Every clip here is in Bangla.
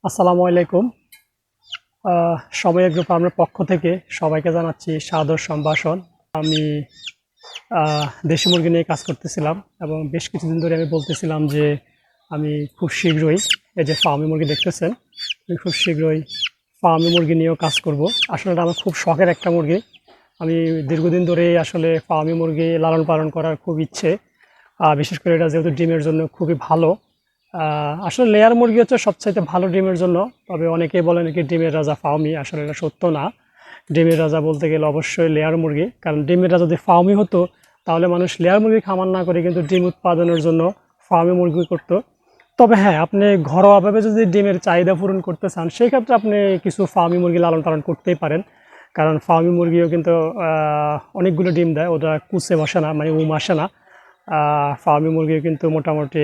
আসসালামু আলাইকুম। সময় গ্রুপ আমার পক্ষ থেকে সবাইকে জানাচ্ছি সাদর সম্ভাষণ। আমি দেশি মুরগি নিয়ে কাজ করতেছিলাম এবং বেশ কিছুদিন ধরে আমি বলতেছিলাম যে আমি খুব শীঘ্রই এই যে ফার্মি মুরগি দেখতেছেন, আমি খুব শীঘ্রই ফার্মি মুরগি নিয়েও কাজ করব। আসলে এটা আমার খুব শখের একটা মুরগি। আমি দীর্ঘদিন ধরে আসলে ফার্মি মুরগি লালন পালন করার খুব ইচ্ছে। বিশেষ করে এটা যেহেতু ডিমের জন্য খুবই ভালো। আসলে লেয়ার মুরগি হচ্ছে সবচাইতে ভালো ডিমের জন্য। তবে অনেকেই বলে নাকি ডিমের রাজা ফার্মি, আসলে এটা সত্য না। ডিমের রাজা বলতে গেলে অবশ্যই লেয়ার মুরগি, কারণ ডিমের রাজা যদি ফার্মি হতো তাহলে মানুষ লেয়ার মুরগি খামার না করে কিন্তু ডিম উৎপাদনের জন্য ফার্মি মুরগি করতো। তবে হ্যাঁ, আপনি ঘরোয়াভাবে যদি ডিমের চাহিদা পূরণ করতে চান সেই ক্ষেত্রে আপনি কিছু ফার্মি মুরগি লালন পালন করতেই পারেন। কারণ ফার্মি মুরগিও কিন্তু অনেকগুলো ডিম দেয়, ওটা কুচে বসে না, মানে আসে না। ফার্মি মুরগিও কিন্তু মোটামুটি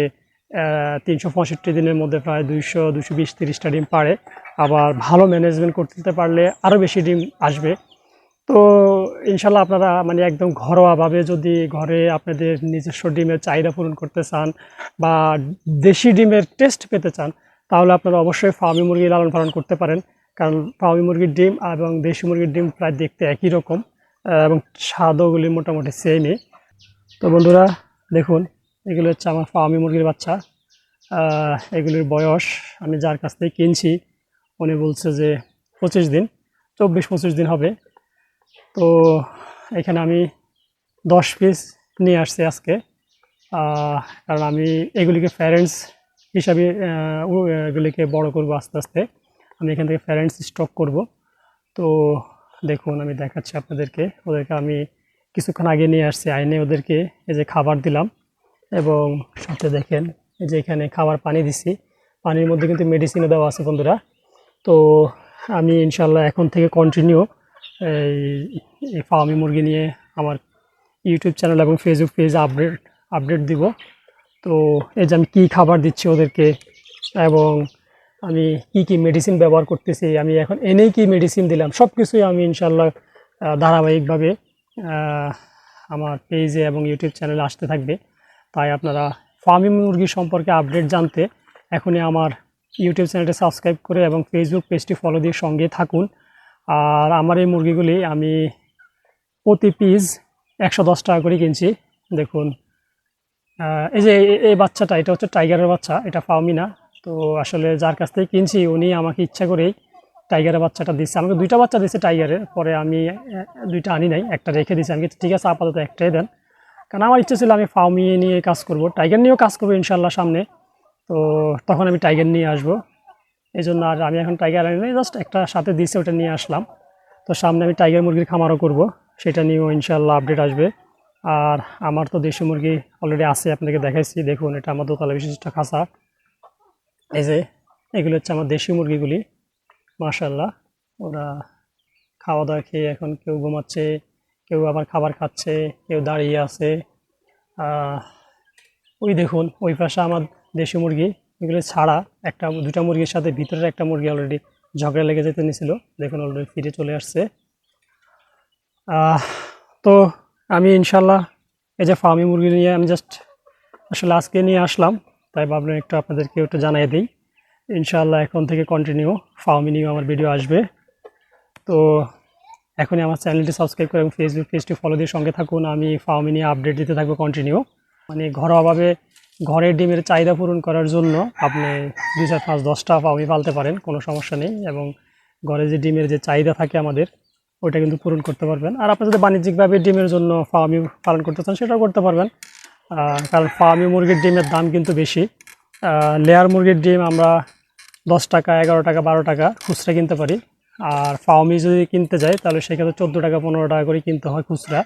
৩৬৫ দিনের মধ্যে প্রায় ২০০-২২০-৩০টা ডিম পারে। আবার ভালো ম্যানেজমেন্ট করতে পারলে আরও বেশি ডিম আসবে। তো ইনশাল্লাহ আপনারা মানে একদম ঘরোয়াভাবে যদি ঘরে আপনাদের নিজস্ব ডিমের চাহিদা পূরণ করতে চান বা দেশি ডিমের টেস্ট পেতে চান, তাহলে আপনারা অবশ্যই ফার্মি মুরগি লালন পালন করতে পারেন। কারণ ফার্মি মুরগির ডিম এবং দেশি মুরগির ডিম প্রায় দেখতে একই রকম, এবং স্বাদগুলি মোটামুটি সেমই। তো বন্ধুরা দেখুন, এগুলো হচ্ছে আমার ফার্মি মুরগির বাচ্চা। এগুলির বয়স আমি যার কাছ থেকে কিনছি উনি বলছে যে 25 দিন, 24-25 দিন হবে। তো এখানে আমি 10 পিস নিয়ে আসছি আজকে। কারণ আমি এগুলিকে প্যারেন্টস হিসাবে এগুলিকে বড় করব আস্তে আস্তে। আমি এখান থেকে প্যারেন্টস স্টক করব। তো দেখুন, আমি দেখাচ্ছি আপনাদেরকে। ওদেরকে আমি কিছুক্ষণ আগে নিয়ে আসছি, আইনে ওদেরকে এই যে খাবার দিলাম এবং সাথে দেখেন এই যে এখানে খাবার পানি দিছি। পানির মধ্যে কিন্তু মেডিসিনও দেওয়া আছে বন্ধুরা। তো আমি ইনশাল্লাহ এখন থেকে কন্টিনিউ এই ফার্মি মুরগি নিয়ে আমার ইউটিউব চ্যানেল এবং ফেসবুক পেজে আপডেট দিব। তো এই যে আমি কী খাবার দিচ্ছি ওদেরকে এবং আমি কি মেডিসিন ব্যবহার করতেছি, আমি এখন এনেই কি মেডিসিন দিলাম, সব কিছুই আমি ইনশাল্লাহ ধারাবাহিকভাবে আমার পেজে এবং ইউটিউব চ্যানেলে আসতে থাকবে। তাই আপনারা ফার্মি মুরগি সম্পর্কে আপডেট জানতে এখনই আমার ইউটিউব চ্যানেলটি সাবস্ক্রাইব করে এবং ফেসবুক পেজটি ফলো দিয়ে সঙ্গে থাকুন। আর আমার এই মুরগিগুলি আমি প্রতি পিস 110 টাকা করে কিনছি। দেখুন, এই যে এই বাচ্চাটা, এটা হচ্ছে টাইগারের বাচ্চা, এটা ফার্মি না। তো আসলে যার কাছ থেকে কিনছি উনি আমাকে ইচ্ছা করেই টাইগারের বাচ্চাটা দিচ্ছে। আমাকে 2টা বাচ্চা দিচ্ছে টাইগারের, পরে আমি 2টা আনি নাই, একটা রেখে দিচ্ছি। আমি ঠিক আছে আপাতত একটাই দেন, কারণ আমার ইচ্ছা ছিল আমি ফার্মি নিয়ে কাজ করব, টাইগার নিয়েও কাজ করবো ইনশাল্লাহ সামনে। তো তখন আমি টাইগার নিয়ে আসবো, এই জন্য আর আমি এখন টাইগার আনি নাই, জাস্ট একটা সাথে দিচ্ছে, ওটা নিয়ে আসলাম। তো সামনে আমি টাইগার মুরগির খামারও করব, সেটা নিয়েও ইনশাল্লাহ আপডেট আসবে। আর আমার তো দেশি মুরগি অলরেডি আছে, আপনাকে দেখাইছি। দেখুন, এটা আমার দোতলা বিশিষ্ট খাঁচা। এই যে এগুলো হচ্ছে আমার দেশি মুরগিগুলি। মাশাল্লাহ, ওরা খাওয়া দাওয়া খেয়ে এখন কেউ ঘুমাচ্ছে, কেউ আবার খাবার খাচ্ছে, কেউ দাঁড়িয়ে আছে। ওই দেখুন, ওই পাশে আমার দেশি মুরগি, এগুলো ছাড়া একটা 2টা মুরগির সাথে ভিতরের একটা মুরগি অলরেডি ঝগড়া লেগে যেতে নিয়েছিল। দেখুন অলরেডি ফিরে চলে আসছে। তো আমি ইনশাল্লাহ এই যে ফার্মি মুরগি নিয়ে আমি জাস্ট আসলে আজকে নিয়ে আসলাম, তাই ভাবলাম একটু আপনাদেরকে একটু জানিয়ে দিই। ইনশাল্লাহ এখন থেকে কন্টিনিউ ফার্মি নিয়ে আমার ভিডিও আসবে। তো এখনই আমার চ্যানেলটি সাবস্ক্রাইব করে এবং ফেসবুক পেজটি ফলো দিয়ে সঙ্গে থাকুন। আমি ফার্মি নিয়ে আপডেট দিতে থাকবো কন্টিনিউ। মানে ঘরোয়াভাবে ঘরের ডিমের চাহিদা পূরণ করার জন্য আপনি 2, 4, 5, 10টা ফার্মি পালতে পারেন, কোনো সমস্যা নেই। এবং ঘরে যে ডিমের যে চাহিদা থাকে আমাদের, ওইটা কিন্তু পূরণ করতে পারবেন। আর আপনি যদি বাণিজ্যিকভাবে ডিমের জন্য ফার্মি পালন করতে চান সেটাও করতে পারবেন। কারণ ফার্মি মুরগির ডিমের দাম কিন্তু বেশি। লেয়ার মুরগির ডিম আমরা 10 টাকা, 11 টাকা, 12 টাকা খুচরা কিনতে পারি। আর ফার্মি যদি কিনতে যাই তাহলে সেক্ষেত্রে 14 টাকা, 15 টাকা করে কিনতে হয় খুচরা।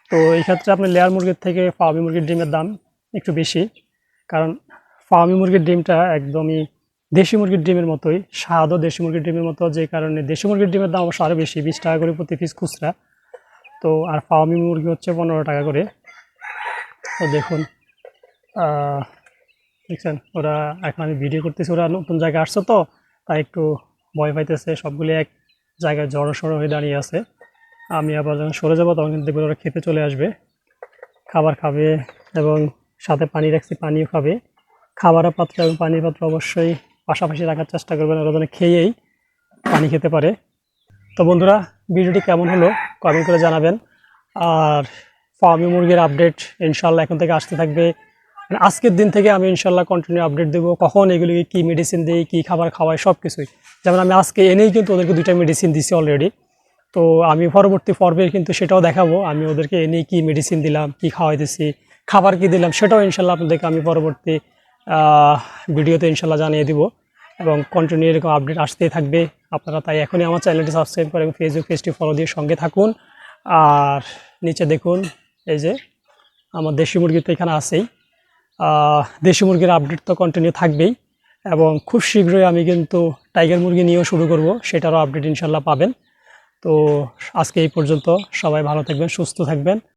তো এই ক্ষেত্রে আপনি লেয়ার মুরগির থেকে ফার্মি মুরগির ডিমের দাম একটু বেশি। কারণ ফার্মি মুরগির ডিমটা একদমই দেশি মুরগির ডিমের মতোই স্বাদও দেশি মুরগির ডিমের মতো, যে কারণে দেশি মুরগির ডিমের দাম অবশ্য আরও বেশি, 20 টাকা করে প্রতি পিস খুচরা। তো আর ফার্মি মুরগি হচ্ছে 15 টাকা করে। তো দেখুন, দেখছেন ওরা, এখন আমি ভিডিও করতেছি, ওরা নতুন জায়গায় আসছে তো তাই একটু ভয় পাইতেছে। সবগুলি এক জায়গায় জড়ো সড়ো হয়ে দাঁড়িয়ে আছে। আমি আবার যখন সরে যাবো তখন কিন্তু দেখবো ওরা খেতে চলে আসবে, খাবার খাবে এবং সাথে পানি রাখছি, পানিও খাবে। খাবারের পাত্র এবং পানির পাত্র অবশ্যই পাশাপাশি রাখার চেষ্টা করবেন, ওরা যেন খেয়েই পানি খেতে পারে। তো বন্ধুরা, ভিডিওটি কেমন হলো কমেন্ট করে জানাবেন। আর ফার্মি মুরগির আপডেট ইনশাল্লাহ এখন থেকে আসতে থাকবে। মানে আজকের দিন থেকে আমি ইনশাল্লাহ কন্টিনিউ আপডেট দেবো, কখন এগুলিকে কী মেডিসিন দিই, কী খাবার খাওয়াই, সব কিছুই। যেমন আমি আজকে এনেই কিন্তু ওদেরকে 2টা মেডিসিন দিছি অলরেডি। তো আমি পরবর্তী পর্বে কিন্তু সেটাও দেখাবো, আমি ওদেরকে এনেই কী মেডিসিন দিলাম, কী খাওয়াইতেছি, খাবার কী দিলাম, সেটাও ইনশাল্লাহ আপনাদেরকে আমি পরবর্তী ভিডিওতে ইনশাল্লাহ জানিয়ে দিব। এবং কন্টিনিউ এরকম আপডেট আসতেই থাকবে। আপনারা তাই এখনই আমার চ্যানেলটি সাবস্ক্রাইব করে এবং ফেসবুক পেজটি ফলো দিয়ে সঙ্গে থাকুন। আর নিচে দেখুন, এই যে আমার দেশি মুরগি তো এখানে আছেই। দেশি মুরগির আপডেট তো কন্টিনিউ থাকবেই, এবং খুব শীঘ্রই আমি কিন্তু টাইগার মুরগি নিয়েও শুরু করব, সেটারও আপডেট ইনশাল্লাহ পাবেন। তো আজকে এই পর্যন্ত, সবাই ভালো থাকবেন, সুস্থ থাকবেন।